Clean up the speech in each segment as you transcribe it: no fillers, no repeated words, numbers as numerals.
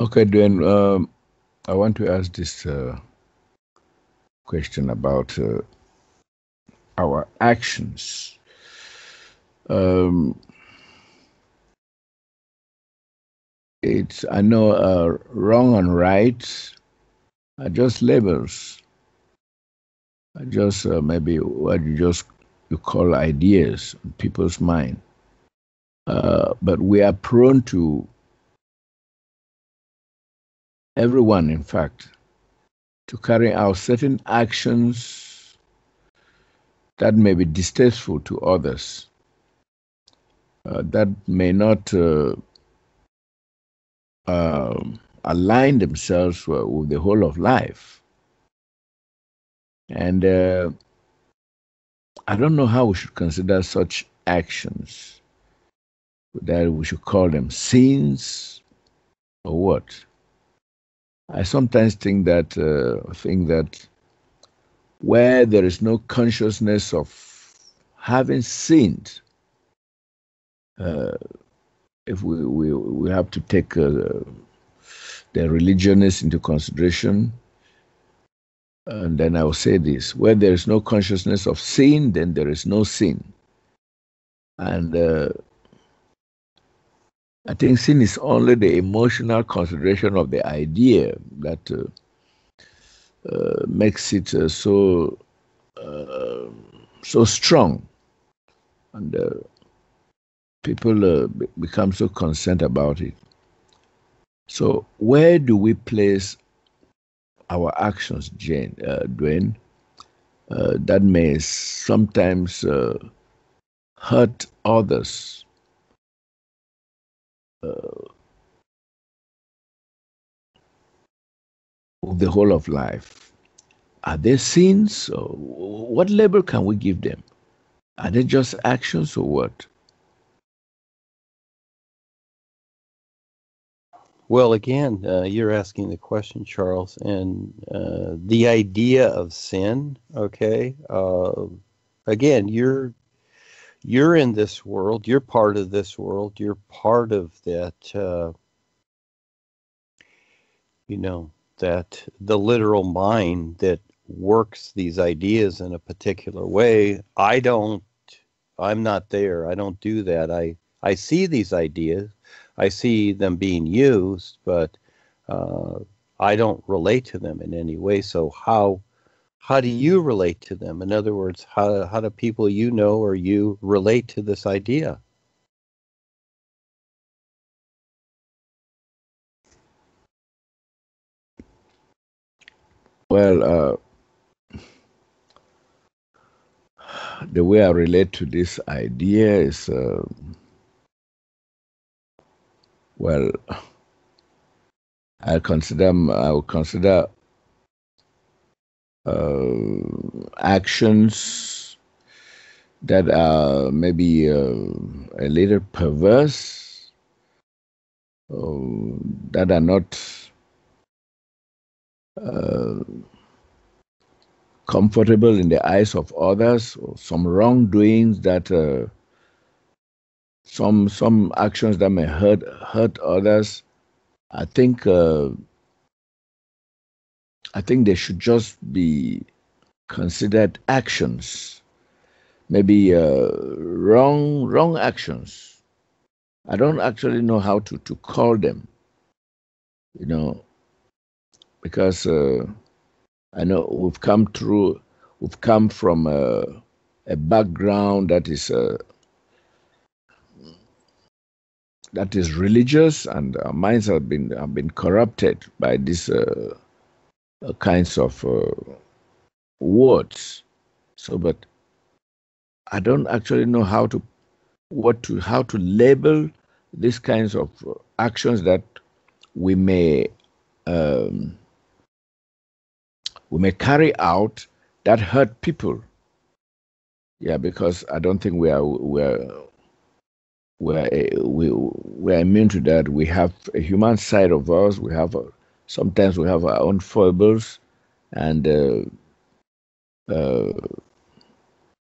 Okay, Duane, I want to ask this question about our actions. Um, I know wrong and right are just labels, are just maybe what you call ideas in people's mind. But we are prone to, everyone in fact, to carry out certain actions that may be distasteful to others, that may not align themselves with the whole of life. And I don't know how we should consider such actions, that we should call them sins or what. I sometimes think that where there is no consciousness of having sinned, if we have to take the religionists into consideration, and then I will say this: where there is no consciousness of sin, then there is no sin. And I think sin is only the emotional consideration of the idea that makes it so strong, and people become so concerned about it. So where do we place our actions, Duane, that may sometimes hurt others? Of the whole of life. Are they sins? Or what label can we give them? Are they just actions or what? Well, again, you're asking the question, Charles, and the idea of sin. Okay, again, you're in this world. You're part of this world. You're part of that. That the literal mind that works these ideas in a particular way. I'm not there. I don't do that. I see these ideas. I see them being used, but I don't relate to them in any way. So how do you relate to them? In other words, how do people you know or you relate to this idea? Well, the way I relate to this idea is, well, I will consider actions that are maybe a little perverse, that are not comfortable in the eyes of others, or some wrongdoings that some actions that may hurt others. I think they should just be considered actions, maybe wrong actions. I don't actually know how to call them, you know, because I know we've come from a background that is religious, and our minds have been corrupted by these kinds of words. So, but I don't actually know how to label these kinds of actions that we may um, carry out that hurt people. Yeah, because I don't think we're immune to that. We have a human side of us. Sometimes we have our own foibles, and uh,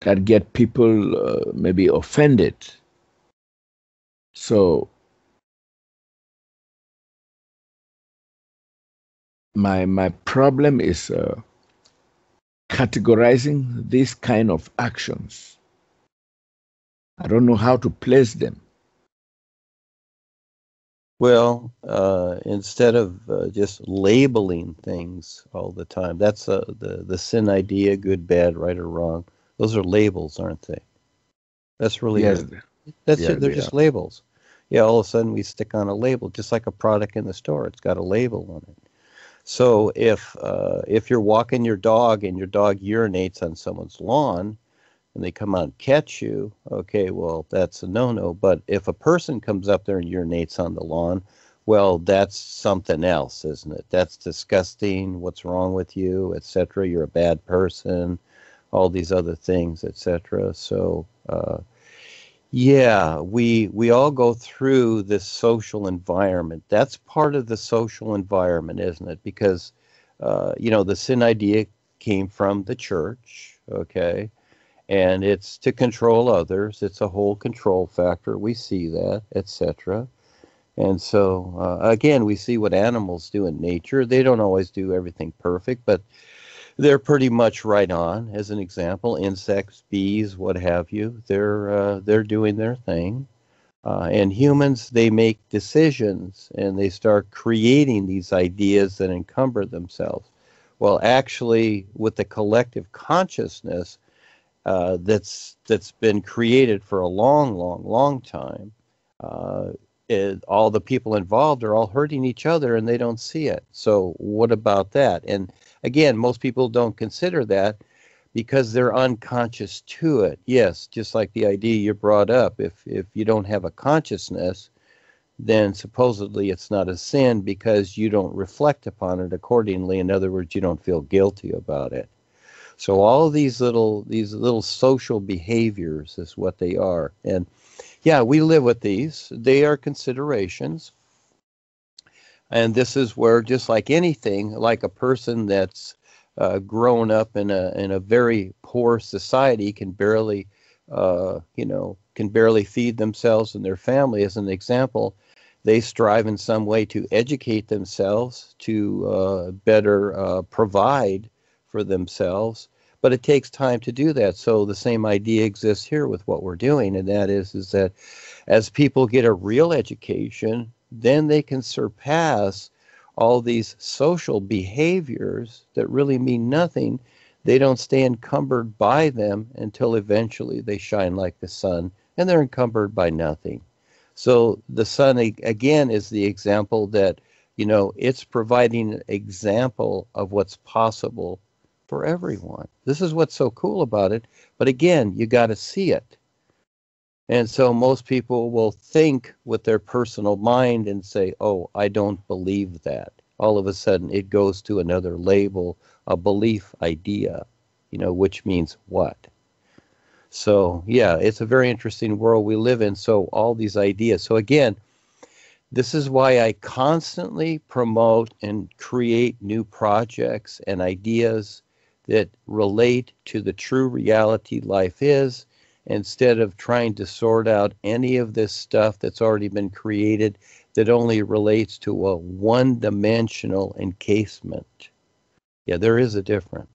that get people maybe offended. So my problem is categorizing these kind of actions. I don't know how to place them. Well, instead of just labeling things all the time, that's the sin idea, good, bad, right, or wrong. Those are labels, aren't they? That's really Yes, yeah, they're they just are. labels. Yeah, all of a sudden we stick on a label, just like a product in the store. It's got a label on it. So if you're walking your dog and your dog urinates on someone's lawn, and they come out and catch you, okay, well, that's a no-no. But if a person comes up there and urinates on the lawn, well, that's something else, isn't it? That's disgusting. What's wrong with you, etc. You're a bad person, all these other things, etc. So, yeah, we all go through this social environment. That's part of the social environment, isn't it? Because, the sin idea came from the church, okay? And it's to control others. It's a whole control factor. We see that, etc. And so, again, we see what animals do in nature. They don't always do everything perfect, but they're pretty much right on. As an example, insects, bees, what have you, they're doing their thing. And humans, they make decisions and they start creating these ideas that encumber themselves. Well, actually, with the collective consciousness, that's been created for a long, long, long time. Uh, all the people involved are all hurting each other, and they don't see it. So what about that? And again, most people don't consider that because they're unconscious to it. Yes, just like the idea you brought up. If you don't have a consciousness, then supposedly it's not a sin because you don't reflect upon it accordingly. In other words, you don't feel guilty about it. So all of these little social behaviors is what they are. And yeah, we live with these. They are considerations. And this is where, just like anything, like a person that's grown up in a very poor society can barely feed themselves and their family. As an example, they strive in some way to educate themselves to better provide for themselves. But it takes time to do that. So the same idea exists here with what we're doing, and that is that as people get a real education, then they can surpass all these social behaviors that really mean nothing. They don't stay encumbered by them until eventually they shine like the sun and they're encumbered by nothing. So the sun, again, is the example that, it's providing an example of what's possible for everyone. This is what's so cool about it. But again, you got to see it. And so most people will think with their personal mind and say, oh, I don't believe that. All of a sudden, it goes to another label, a belief idea, which means what? So, yeah, it's a very interesting world we live in. So all these ideas. So again, this is why I constantly promote and create new projects and ideas that relate to the true reality life is, instead of trying to sort out any of this stuff that's already been created that only relates to a one-dimensional encasement. Yeah, there is a difference.